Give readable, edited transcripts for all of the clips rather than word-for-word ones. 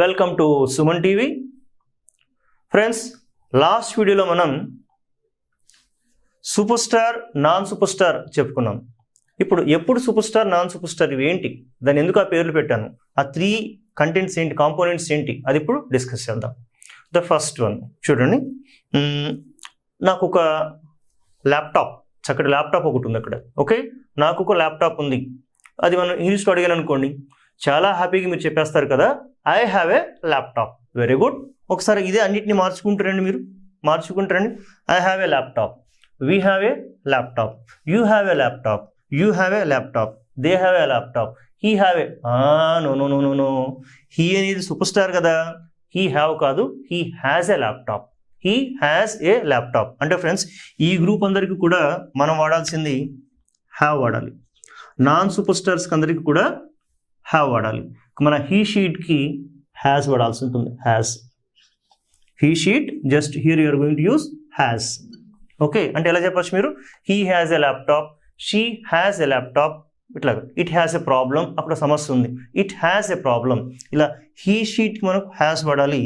Welcome to Suman TV. Friends, last వీడియోలో మనం super star non super star చెప్పుకున్నాం. ఇప్పుడు ఎప్పుడు super star non super star ఇవి ఏంటి, దాన్ని ఎందుకు ఆ పేర్లు పెట్టాను, ఆ 3 కంటెంట్స్ ఏంటి, కాంపోనెంట్స్ ఏంటి, అది ఇప్పుడు డిస్కస్ చేద్దాం. ద ఫస్ట్ వన్ చూడండి. నాకు ఒక ల్యాప్టాప్, చక్కటి ల్యాప్టాప్ ఒకటి ఉంది అక్కడ. ఓకే, నాకు ఒక ల్యాప్టాప్ ఉంది. అది మనం ఇంగ్లీష్లో అడిగాను అనుకోండి, చాలా హ్యాపీగా మీరు చెప్పేస్తారు కదా, I have a laptop. Very good. ఒకసారి ఇదే అన్నిటిని మార్చుకుంటారండి, మీరు మార్చుకుంటారండి. I have a laptop, we have a laptop, you have a laptop, you have a laptop, they have a laptop, he have a. No no no no no, he అనేది super star కదా, he have కాదు, he has a laptop, he has a laptop. అంటే friends, ఈ group అందరికీ కూడా మనం వాడాల్సింది have వాడాలి. నాన్ సూపర్ స్టార్స్కి అందరికీ కూడా హ్యావ్ వాడాలి. మన హీ షీట్కి హ్యాస్ వాడాల్సి ఉంటుంది. Has, he she it, just here you are going to use has. Okay, అంటే ఎలా చెప్పచ్చు మీరు, he has a laptop, she has a laptop, ఇట్లా. ఇట్ హ్యాస్ ఎ ప్రాబ్లం, అక్కడ సమస్య ఉంది, ఇట్ హ్యాస్ ఎ ప్రాబ్లం. ఇలా హీ షీట్కి మనకు హ్యాస్ వాడాలి,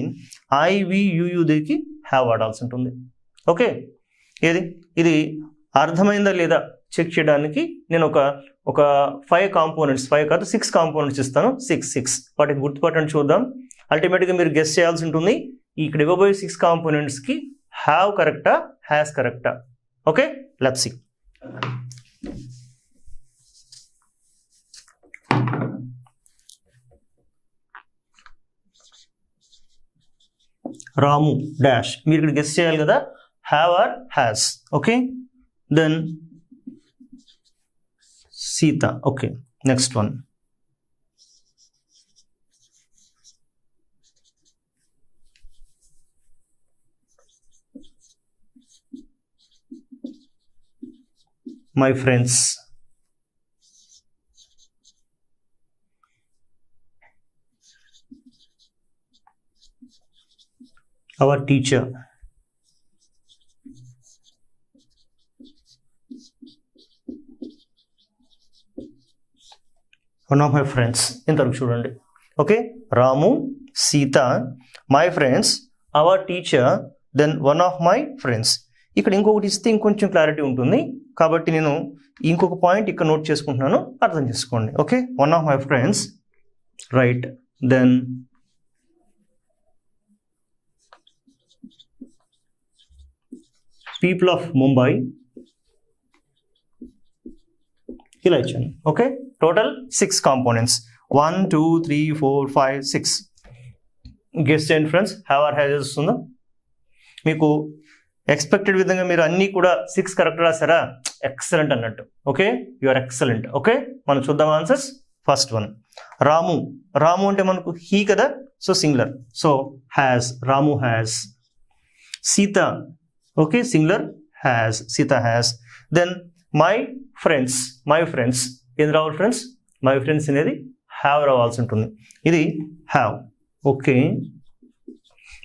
ఐ వి యూ దగ్గరికి హ్యావ్ వాడాల్సి ఉంటుంది. ఓకే, ఇది అర్థమైందా లేదా చెక్ చేయడానికి నేను ఒక 5 కాంపోనెంట్స్, 5 కాదు 6 కాంపోనెంట్స్ ఇస్తాను. 6 వాటికి గుర్తుపట్టండి, చూద్దాం. అల్టిమేట్గా మీరు గెస్ చేయాల్సి ఉంటుంది, ఇక్కడ ఇవ్వబోయే 6 కాంపోనెంట్స్కి హ్యావ్ కరెక్టా, హ్యాస్ కరెక్టా. Okay, let's see. Ramu dash, మీరు ఇక్కడ గెస్ చేయాలి కదా, have or has. Okay, then Sita. Okay, next one. My friends. Our teacher. One of my friends. ఇంతవరకు చూడండి. Okay, Ramu, Sita, my friends, our teacher, then one of my friends. ఇక్కడ ఇంకొకటి ఇస్తే ఇంకొంచెం క్లారిటీ ఉంటుంది, కాబట్టి నేను ఇంకొక పాయింట్ ఇక్కడ నోట్ చేసుకుంటున్నాను, అర్థం చేసుకోండి. Okay, one of my friends, right. Then people of Mumbai, ఇలా ఇచ్చాను. ఓకే, టోటల్ 6 కాంపోనెంట్స్. 1 2 3 4 5 6. గెస్ చేయండి ఫ్రెండ్స్, హ్యావ్ ఆర్ హ్యాస్ వస్తుందా మీకు. ఎక్స్పెక్టెడ్ విధంగా మీరు అన్నీ కూడా 6 కరెక్ట్ రాసారా, ఎక్సలెంట్ అన్నట్టు. Okay, you are excellent. Okay, మనం చూద్దాం answers. First one, Ramu. Ramu అంటే మనకు హీ కదా, so singular, so has, Ramu has. Sita, okay, singular, has, Sita has. Then my friends. My friends ఏం రావాలి ఫ్రెండ్స్, మై ఫ్రెండ్స్ అనేది హ్యావ్ రావాల్సి ఉంటుంది, ఇది have. Okay,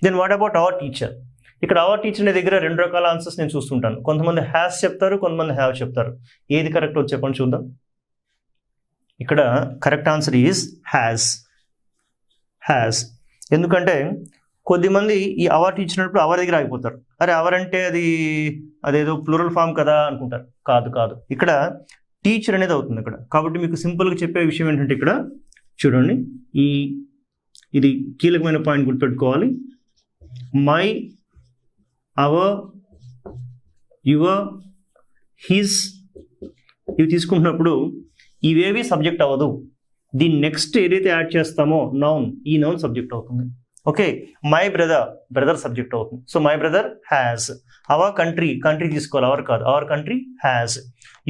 then what about our teacher. ఇక్కడ అవర్ టీచర్ అనే దగ్గర 2 రకాల ఆన్సర్స్ నేను చూస్తుంటాను. కొంతమంది హ్యాస్ చెప్తారు, కొంతమంది హ్యావ్ చెప్తారు. ఏది కరెక్ట్ వచ్చి చెప్పండి చూద్దాం. ఇక్కడ correct answer is has. Has. ఎందుకంటే కొద్దిమంది ఈ అవర్ ఇచ్చినప్పుడు అవర్ దగ్గర ఆగిపోతారు. అరే అవర్ అంటే అదేదో ప్లూరల్ ఫామ్ కదా అనుకుంటారు. కాదు, ఇక్కడ టీచర్ అనేది అవుతుంది ఇక్కడ. కాబట్టి మీకు సింపుల్గా చెప్పే విషయం ఏంటంటే, ఇక్కడ చూడండి, ఇది కీలకమైన పాయింట్ గుర్తుపెట్టుకోవాలి. మై, అవర్, యువర్, హిజ్ ఇవి తీసుకుంటున్నప్పుడు ఇవేవి సబ్జెక్ట్ అవ్వదు. దీని నెక్స్ట్ ఏదైతే యాడ్ చేస్తామో నౌన్, ఈ నౌన్ సబ్జెక్ట్ అవుతుంది. ఓకే, మై బ్రదర్ సబ్జెక్ట్ అవుతుంది. So my brother has. Our country తీసుకోవాలి, అవర్ కాదు, our country has.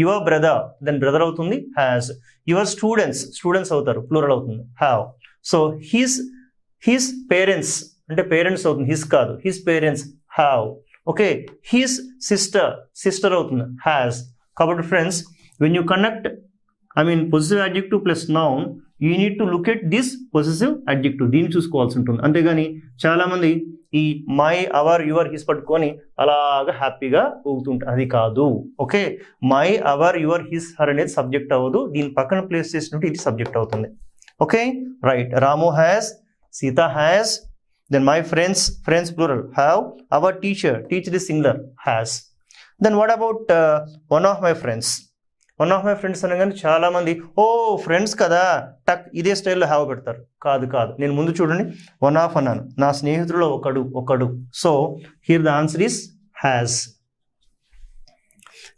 Your brother, then brother అవుతుంది, హ్యాస్. యువర్ స్టూడెంట్స్ అవుతారు, ప్లూరల్ అవుతుంది, హ్యావ్. సో హిస్ పేరెంట్స్ అంటే పేరెంట్స్ అవుతుంది, హిస్ కాదు, his parents, have. Okay, his sister అవుతుంది, హ్యాస్. కాబట్టి friends, when you connect positive adjective plus noun, you need to look at this possessive adjective. దీన్ని చూసుకోవాల్సి ఉంటుంది. అంతేగాని చాలామంది ఈ మై, అవర్, యువర్, హిస్ పట్టుకొని అలాగా హ్యాపీగా ఊగుతుంటారు, అది కాదు. Okay, my, our, your, his, her అనేది సబ్జెక్ట్ అవ్వదు. దీని పక్కన ప్లేస్ చేసినట్టు ఇది సబ్జెక్ట్ అవుతుంది. Okay, right. Ramu has, Sita has. Then my friends, friends plural, have. Our teacher, teacher is singular, has. Then what about one of my friends? One of my friends అనగానే చాలా మంది ఓ friends కదా టక్ ఇదే స్టైల్లో హ్యావ్ పెడతారు. కాదు, నేను ముందు చూడండి వన్ ఆఫ్ అన్నాను, నా స్నేహితుల్లో ఒకడు. So here the answer is has.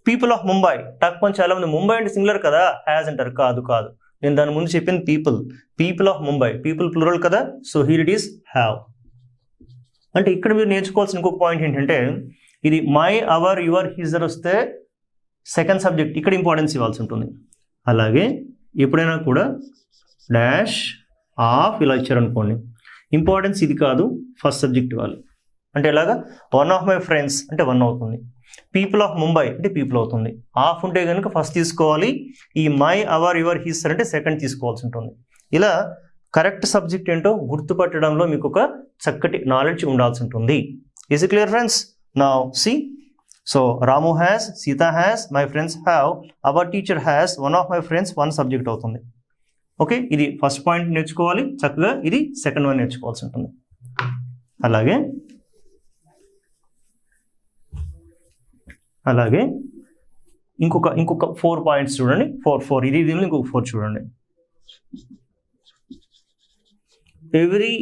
People of Mumbai టక్ అని చాలా మంది ముంబై అంటే సింగులర్ కదా హ్యాస్ అంటారు. కాదు, నేను దాని ముందు చెప్పింది people of Mumbai, people plural కదా. So here it is have. అంటే ఇక్కడ మీరు నేర్చుకోవాల్సిన ఇంకొక పాయింట్ ఏంటంటే ఇది మై, అవర్, యువర్, హిజర్ వస్తే సెకండ్ సబ్జెక్ట్ ఇక్కడ ఇంపార్టెన్స్ ఇవ్వాల్సి ఉంటుంది. అలాగే ఎప్పుడైనా కూడా డాష్ ఆఫ్ ఇలా ఇచ్చారనుకోండి, ఇంపార్టెన్స్ ఇది కాదు, ఫస్ట్ సబ్జెక్ట్ ఇవ్వాలి. అంటే ఎలాగా వన్ ఆఫ్ మై ఫ్రెండ్స్ అంటే వన్ అవుతుంది, పీపుల్ ఆఫ్ ముంబై అంటే పీపుల్ అవుతుంది. ఆఫ్ ఉంటే కనుక ఫస్ట్ తీసుకోవాలి, ఈ మై, అవర్, యువర్, హిజర్ అంటే సెకండ్ తీసుకోవాల్సి ఉంటుంది. ఇలా కరెక్ట్ సబ్జెక్ట్ ఏంటో గుర్తుపట్టడంలో మీకు ఒక చక్కటి నాలెడ్జ్ ఉండాల్సి ఉంటుంది. Is it clear friends? Now see. So Ramu has, Sita has, my friends have, our teacher has, one of my friends, one subject అవుతుంది. ఓకే, ఇది ఫస్ట్ పాయింట్ నేర్చుకోవాలి చక్కగా, ఇది సెకండ్ వన్ నేర్చుకోవాల్సి ఉంటుంది. అలాగే ఇంకొక 4 పాయింట్స్ చూడండి. 4 ఇది ఇంకొక 4 చూడండి. Every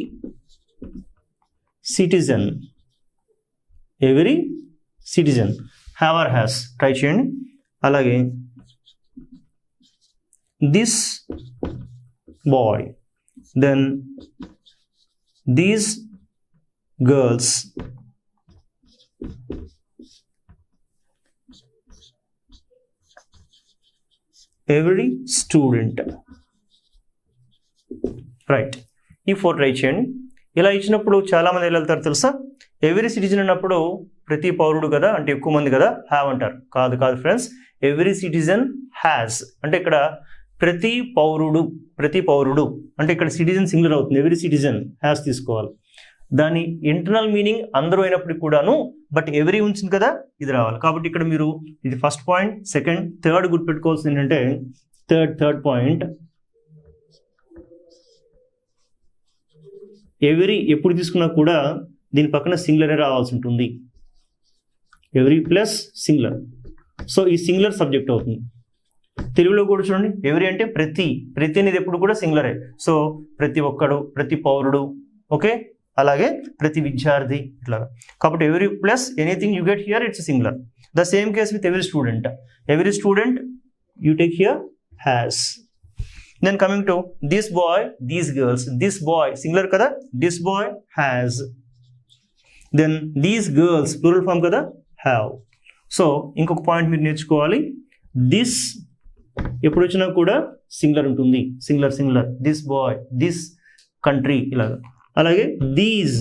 citizen have or has try చేయండి. అలాగే this boy, then these girls, every student. Right, ఈ 4 ట్రై చేయండి. ఇలా ఇచ్చినప్పుడు చాలా మంది ఎలా వెళ్తారు తెలుసా? ఎవ్రీ సిటిజన్ అన్నప్పుడు ప్రతి పౌరుడు కదా, అంటే ఎక్కువ మంది కదా హ్యావ్ అంటారు. కాదు ఫ్రెండ్స్, ఎవ్రీ సిటిజన్ హ్యాస్ అంటే ఇక్కడ ప్రతి పౌరుడు అంటే ఇక్కడ సిటిజన్ సింగులర్ అవుతుంది, ఎవ్రీ సిటిజన్ హ్యాస్ తీసుకోవాలి. దాని ఇంటర్నల్ మీనింగ్ అందరూ అయినప్పటికీ కూడాను బట్ ఎవ్రీ ఉంచింది కదా, ఇది రావాలి. కాబట్టి ఇక్కడ మీరు ఇది ఫస్ట్ పాయింట్, సెకండ్, థర్డ్ గుర్తుపెట్టుకోవాల్సింది ఏంటంటే థర్డ్ పాయింట్, ఎవ్రీ ఎప్పుడు తీసుకున్నా కూడా దీని పక్కన సింగులరే రావాల్సి ఉంటుంది. Every plus singular. సో ఈ సింగులర్ సబ్జెక్ట్ అవుతుంది. తెలుగులో కూడా చూడండి, ఎవ్రీ అంటే ప్రతి అనేది ఎప్పుడు కూడా సింగులరే. సో ప్రతి ఒక్కడు, ప్రతి పౌరుడు, ఓకే, అలాగే ప్రతి విద్యార్థి ఇట్లాగా. కాబట్టి every plus anything you get here it's singular. The same case with every student you take here has. Then coming to this boy, these girls, this boy singular kada, this boy has. Then these girls plural form kada, have. So ఇంకొక point మీరు నేర్చుకోవాలి, this ఎప్పుడు వచ్చినా కూడా singular ఉంటుంది, singular. This boy, this country ఇలాగా. అలాగే these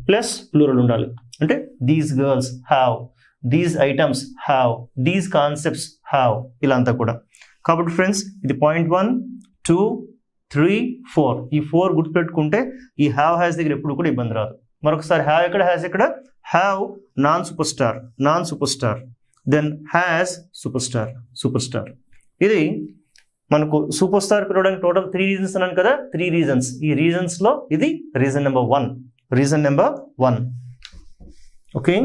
plus plural ఉండాలి. అంటే these girls have, these items have, these concepts have, ఇలా అంతా కూడా. కాబట్టి ఫ్రెండ్స్ ఇది పాయింట్ 1, 2, 3, 4 ఈ 4 గుర్తుపెట్టుకుంటే ఈ హ్యావ్ హ్యాస్ దగ్గర ఎప్పుడు కూడా ఇబ్బంది రాదు. మరొకసారి హ్యావ్ ఎక్కడ, హ్యాస్ ఎక్కడ? Have non super star, then has super star. ఇది మనకు సూపర్ స్టార్ పిలవడానికి టోటల్ 3 రీజన్స్ అన్నాను కదా, 3 రీజన్స్. ఈ రీజన్స్ లో ఇది రీజన్ నెంబర్ 1. ఓకే,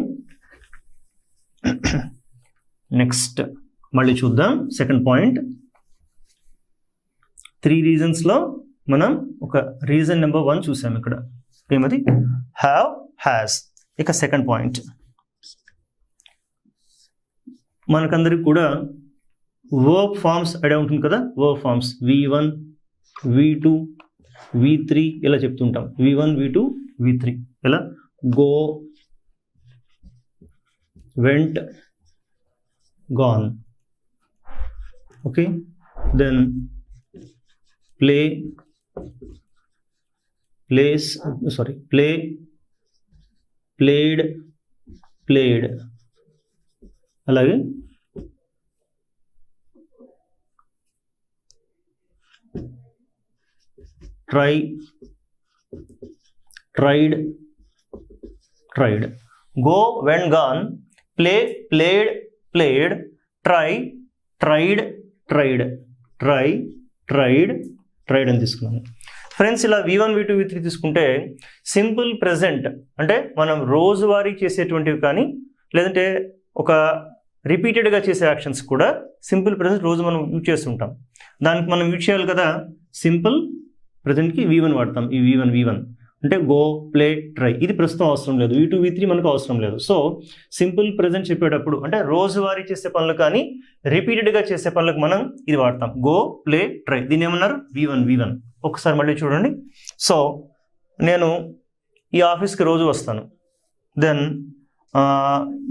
నెక్స్ట్ మళ్ళీ చూద్దాం. సెకండ్ పాయింట్, 3 రీజన్స్లో మనం ఒక రీజన్ నెంబర్ 1 చూసాం ఇక్కడ. ఏమది? Have, has. ఇక సెకండ్ పాయింట్, మనకందరికి కూడా వర్బ్ ఫార్మ్స్ ఐడియా ఉంటుంది కదా. Verb forms V1, V2, V3 ఇలా చెప్తుంటాం. V1, V2, V3 ఎలా? Go, vent, gone. Okay, then play, plays, sorry, play, played, played. అలాగే try, tried, tried. Go, went, gone. Play, played, played. Try, tried, tried. Try, tried, tried అని తీసుకున్నాను. Friends ఇలా V1 V2 V3 తీసుకుంటే simple present అంటే మనం రోజువారీ చేసేటువంటివి కానీ లేదంటే ఒక రిపీటెడ్గా చేసే యాక్షన్స్ కూడా సింపుల్ ప్రెజెంట్ రోజు మనం యూజ్ చేస్తుంటాం. దానికి మనం యూజ్ చేయాలి కదా, సింపుల్ ప్రెజెంట్కి V1 వాడతాం. ఈ V1 అంటే గో, ప్లే, ట్రై ఇది ప్రస్తుతం అవసరం లేదు. V2 V3 మనకు అవసరం లేదు. సో సింపుల్ ప్రెజెంట్ చెప్పేటప్పుడు అంటే రోజువారీ చేసే పనులు కానీ రిపీటెడ్గా చేసే పనులకు మనం ఇది వాడతాం. Go, play, try. దీన్ని ఏమన్నారు? V1. ఒకసారి మళ్ళీ చూడండి. సో నేను ఈ ఆఫీస్కి రోజు వస్తాను. Then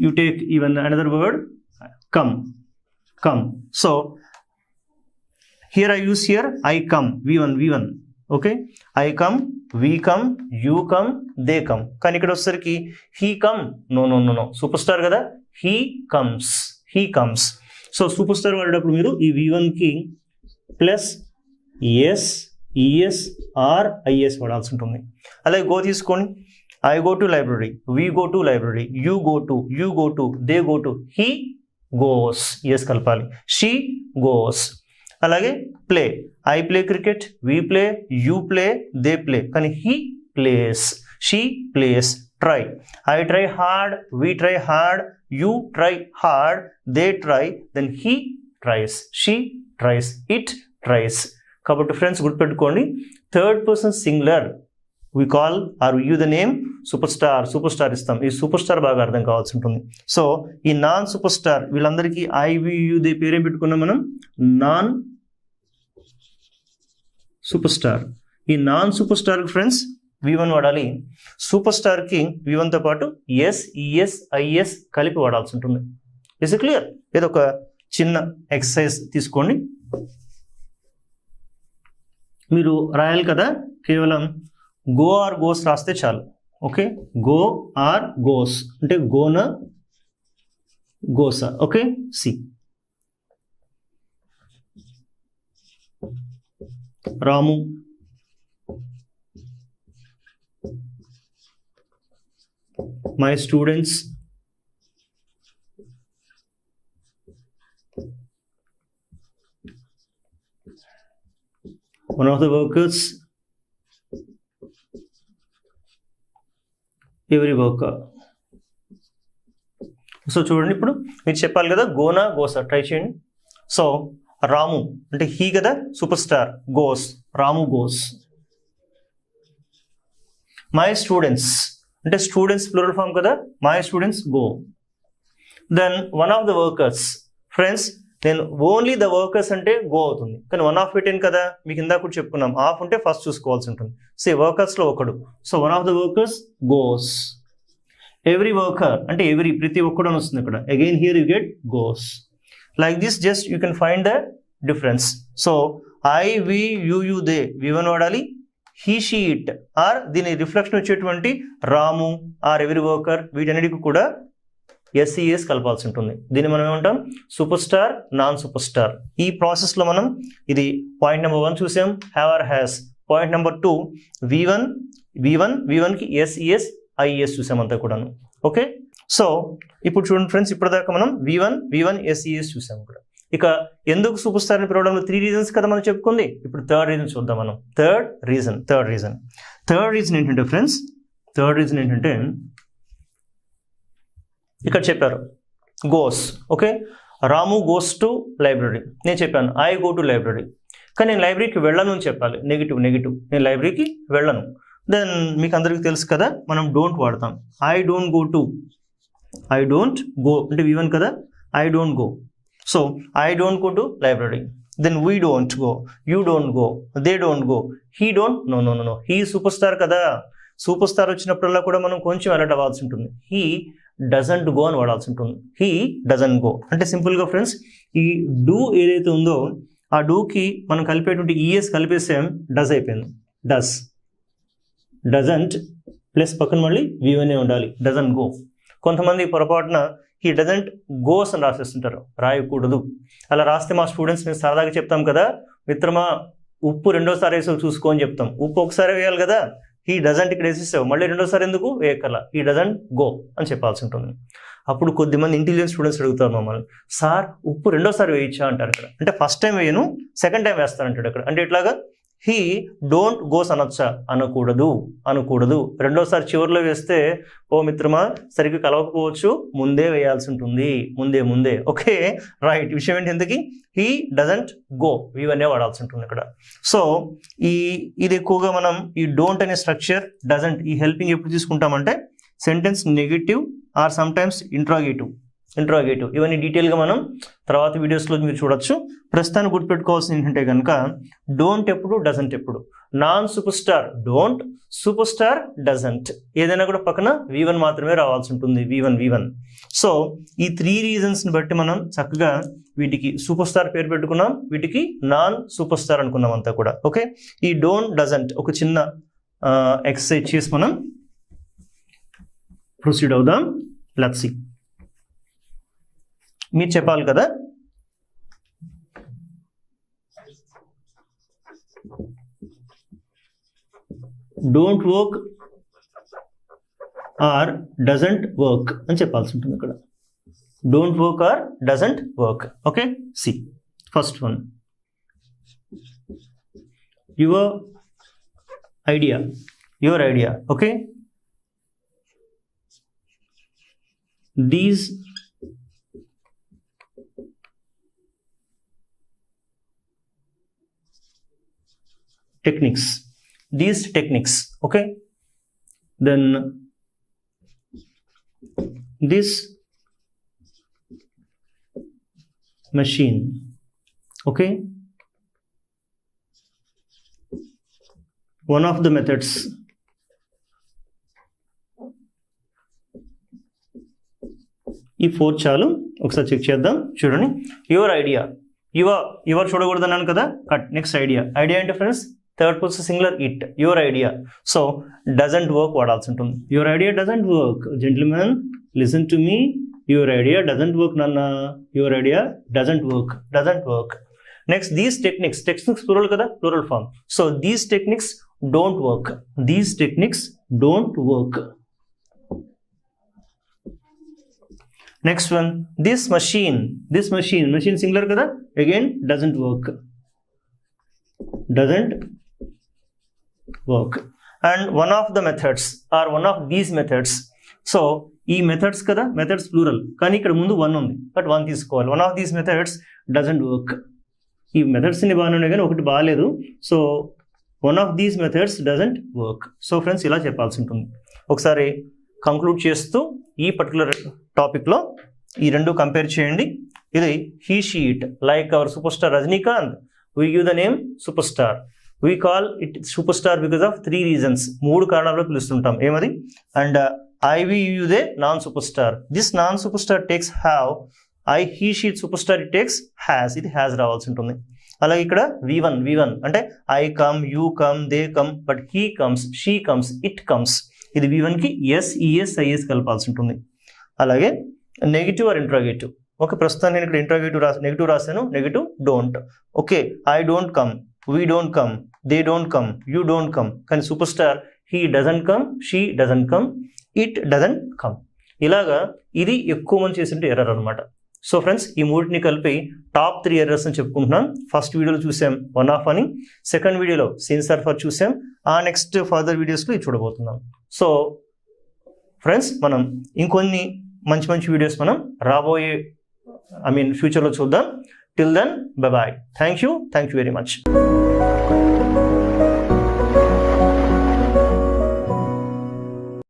you take even another word come. So here I use here I come. V1. Okay, I come, we come, you come, they come. కానీ ఇక్కడ వచ్చేసరికి he come. No. Super star కదా, he comes. So super star వాడేటప్పుడు మీరు ఈ V1కి plus S, ES, or, IS వాడాల్సి ఉంటుంది. అలాగే గో తీసుకోండి. I go to library, we go to library, you go to, they go to, he goes. yes కలపాలి. she goes. అలాగే play, I play cricket, we play, you play, they play. కానీ he plays, she plays. try, I try hard, we try hard, you try hard, they try, then he tries, she tries, it tries. కాబట్టి friends గుర్తుపెట్టుకోండి, third person singular we call or we use the name superstar ఇస్తాం. ఈ super star బాగా అర్థం కావాల్సి ఉంటుంది. So ఈ non super star వీళ్ళందరికీ I, we, you, they పేరేం పెట్టుకున్నాం మనం? Non super star. ఈ non super star friends V1 వాడాలి. సూపర్ స్టార్కి V1తో పాటు ఎస్, ఈఎస్, ఐఎస్ కలిపి వాడాల్సి ఉంటుంది. Is it clear? ఏదో ఒక చిన్న ఎక్సర్సైజ్ తీసుకోండి. మీరు రాయాలి కదా, కేవలం గో ఆర్ గోస్ రాస్తే చాలు. ఓకే, గో ఆర్ గోస్ అంటే గోనా గోసా. Okay, see Ramu, my students, one of the workers, every worker. So చూడండి, ఇప్పుడు మీరు చెప్పాలి కదా గోనా గోసా, ట్రై చేయండి. సో రాము అంటే హీ కదా, super star. Goes, Ramu goes. My students అంటే స్టూడెంట్స్ ప్లూరల్ ఫామ్ కదా, my students go. Then one of the workers. Friends నేను ఓన్లీ ద వర్కర్స్ అంటే గో అవుతుంది, కానీ వన్ ఆఫ్ పెట్టాను కదా, మీకు ఇందాక కూడా చెప్పుకున్నాం, ఆఫ్ ఉంటే ఫస్ట్ చూసుకోవాల్సి ఉంటుంది. సో వర్కర్స్లో ఒకడు. So one of the workers goes. Every worker అంటే ఎవ్రీ, ప్రతి ఒక్కడు అని వస్తుంది ఇక్కడ. Again here you get goes. Like this just you can find the difference. So I, we, you, they V1 వాడాలి. హీ, షీ, ఇట్ ఆర్ దీని reflection వచ్చేటువంటి Ramu or every worker వీటన్నిటికి కూడా ఎస్ఈఎస్ కలపాల్సి ఉంటుంది. దీన్ని మనం ఏమంటాం? Super star, non super star. ఈ ప్రాసెస్లో మనం ఇది పాయింట్ నెంబర్ 1 చూసాం, have or has. Point number 2 V1కి ఎస్ఈఎస్, ఐఎస్ చూసాం అంతా కూడాను. ఓకే, సో ఇప్పుడు చూడండి ఫ్రెండ్స్, ఇప్పటిదాకా మనం V1 ఎస్ఈఎస్ చూసాం ఇక్కడ. ఇక ఎందుకు సూపర్ స్టార్ని పిలవడంలో 3 రీజన్స్ కదా మనం చెప్పుకుంది. ఇప్పుడు థర్డ్ రీజన్ చూద్దాం మనం. థర్డ్ రీజన్ ఏంటంటే ఫ్రెండ్స్, ఇక్కడ చెప్పారు goes. Okay, Ramu goes to library. నేను చెప్పాను ఐ గో టు లైబ్రరీ, కానీ నేను లైబ్రరీకి వెళ్ళను అని చెప్పాలి. నెగిటివ్, నేను లైబ్రరీకి వెళ్ళను. దెన్ మీకు అందరికీ తెలుసు కదా, మనం డోంట్ వాడతాం. ఐ డోంట్ గో అంటే V1 కదా, I don't go. So I don't go to library. Then we don't go, you don't go, they don't go, he don't. No, he super star కదా. Super star వచ్చినప్పుడల్లా కూడా మనం కొంచెం alert అవ్వాల్సి ఉంటుంది. He doesn't go అని వాడాల్సి ఉంటుంది. హీ డజంట్ గో అంటే సింపుల్గా ఫ్రెండ్స్, ఈ డూ ఏదైతే ఉందో ఆ డూకి మనం కలిపేటువంటి ఈఎస్ కలిపేసాం, డజ్ అయిపోయింది. డజంట్ ప్లస్ పక్కన మళ్ళీ V1 ఉండాలి. Doesn't go. కొంతమంది పొరపాటున హీ డజంట్ గోస్ అని రాసేస్తుంటారు, రాయకూడదు. అలా రాస్తే మా స్టూడెంట్స్ మేము సరదాగా చెప్తాం కదా, మిత్రమా ఉప్పు రెండోసారి వేసి చూసుకో అని చెప్తాం. ఉప్పు ఒకసారి వేయాలి కదా, హీ డజంట్ ఇక్కడ వేసేసావు, మళ్ళీ రెండోసారి ఎందుకు వేయకల, హీ డజంట్ గో అని చెప్పాల్సి ఉంటుంది. అప్పుడు కొద్దిమంది ఇంటెలిజెంట్ స్టూడెంట్స్ అడుగుతారు మమ్మల్ని, సార్ ఉప్పు రెండోసారి వేయచ్చా అంటారు ఇక్కడ. అంటే ఫస్ట్ టైం వేయను, సెకండ్ టైం వేస్తానంటాడు అక్కడ. అంటే ఇట్లాగా హీ డోంట్ గోస్ అనొచ్చా? అనకూడదు. రెండోసారి చివరిలో వేస్తే ఓ మిత్రమా సరిగ్గా కలవకపోవచ్చు, ముందే వేయాల్సి ఉంటుంది. ముందే. Okay right. విషయం ఏంటి ఇంతకీ? హీ డజంట్ గో, వీవన్నే వాడాల్సి ఉంటుంది ఇక్కడ. సో ఇది ఎక్కువగా మనం ఈ డోంట్ అనే స్ట్రక్చర్, డజంట్ ఈ హెల్పింగ్ ఎప్పుడు తీసుకుంటామంటే sentence negative or sometimes interrogative ఇవన్నీ డీటెయిల్గా మనం తర్వాత వీడియోస్లో మీరు చూడొచ్చు. ప్రస్తుతాన్ని గుర్తుపెట్టుకోవాల్సింది ఏంటంటే కనుక డోంట్ ఎప్పుడు, డజంట్ ఎప్పుడు. Non super star don't, super star doesn't. ఏదైనా కూడా పక్కన V1 మాత్రమే రావాల్సి ఉంటుంది. V1. సో ఈ 3 రీజన్స్ని బట్టి మనం చక్కగా వీటికి సూపర్ స్టార్ పేరు పెట్టుకున్నాం, వీటికి నాన్ సూపర్ స్టార్ అనుకున్నాం అంతా కూడా. ఓకే, ఈ డోంట్ డజంట్ ఒక చిన్న ఎక్సర్సైజ్ చేసి మనం ప్రొసీడ్ అవుదాం. Let's see. మీరు చెప్పాలి కదా, don't work or doesn't work అని చెప్పాల్సి ఉంటుంది ఇక్కడ. Don't work or doesn't work. Okay, see first one, your idea. Okay, these techniques. Okay, then this machine. Okay, one of the methods. ఈ 4 చాలు. ఒకసారి చెక్ చేద్దాం. చూడండి, యువర్ ఐడియా, యువర్ చూడకూడదు అన్నాను కదా, కట్. నెక్స్ట్ ఐడియా అంటే friends third person singular it, your idea. So doesn't work వాడాల్సి ఉంటుంది. Your idea doesn't work. Gentlemen listen to me, your idea doesn't work నాన్న, your idea doesn't work. Next these techniques plural కదా, plural form. So these techniques don't work. Next one, this machine singular kada, again doesn't work. And one of the methods or one of these methods. So ఈ methods కదా, methods plural కానీ ఇక్కడ ముందు 1 ఉంది, but 1 తీసుకోవాలి. One of these methods doesn't work. ఈ మెథడ్స్ని బాగానే ఉన్నాయి కానీ ఒకటి బాగాలేదు. So one of these methods doesn't work. So friends ఇలా చెప్పాల్సి ఉంటుంది. ఒకసారి కంక్లూడ్ చేస్తూ ఈ పర్టికులర్ టాపిక్లో ఈ రెండు కంపేర్ చేయండి. ఇది he she it like our super star Rajinikanth, we give the name super star. We call it super star because of 3 reasons, 3 కారణాల్లో పిలుస్తుంటాం. ఏమది? And I we use a non super star. This non super star takes have. I he she it super star it takes has. ఇది has రావాల్సి ఉంటుంది. అలాగే ఇక్కడ V1 అంటే I come, you come, they come, but he comes, she comes, it comes. ఇది V1కి ES, IS కలపాల్సి ఉంటుంది. అలాగే negative are interrogative. Okay, ప్రస్తుతం నేను ఇక్కడ ఇంట్రాగేటివ్ నెగిటివ్ రాశాను, negative don't. Okay, I don't come, we don't come, they don't come, you don't come. కానీ super star he doesn't come, she doesn't come, it doesn't come. ఇలాగా ఇది ఎక్కువ మంది చేసింటే ఎర్రర్ అనమాట. సో ఫ్రెండ్స్, ఈ మూడింటిని కలిపి టాప్ 3 ఎర్రర్స్ అని చెప్పుకుంటున్నాం. ఫస్ట్ వీడియోలో చూసాం వన్ ఆఫ్ అని, సెకండ్ వీడియోలో సిన్సర్ ఫర్ చూసాం, ఆ నెక్స్ట్ ఫర్దర్ వీడియోస్లో ఇది చూడబోతున్నాం. సో ఫ్రెండ్స్, మనం ఇంకొన్ని మంచి వీడియోస్ మనం రాబోయే ఫ్యూచర్లో చూద్దాం. Till then bye bye. Thank you very much.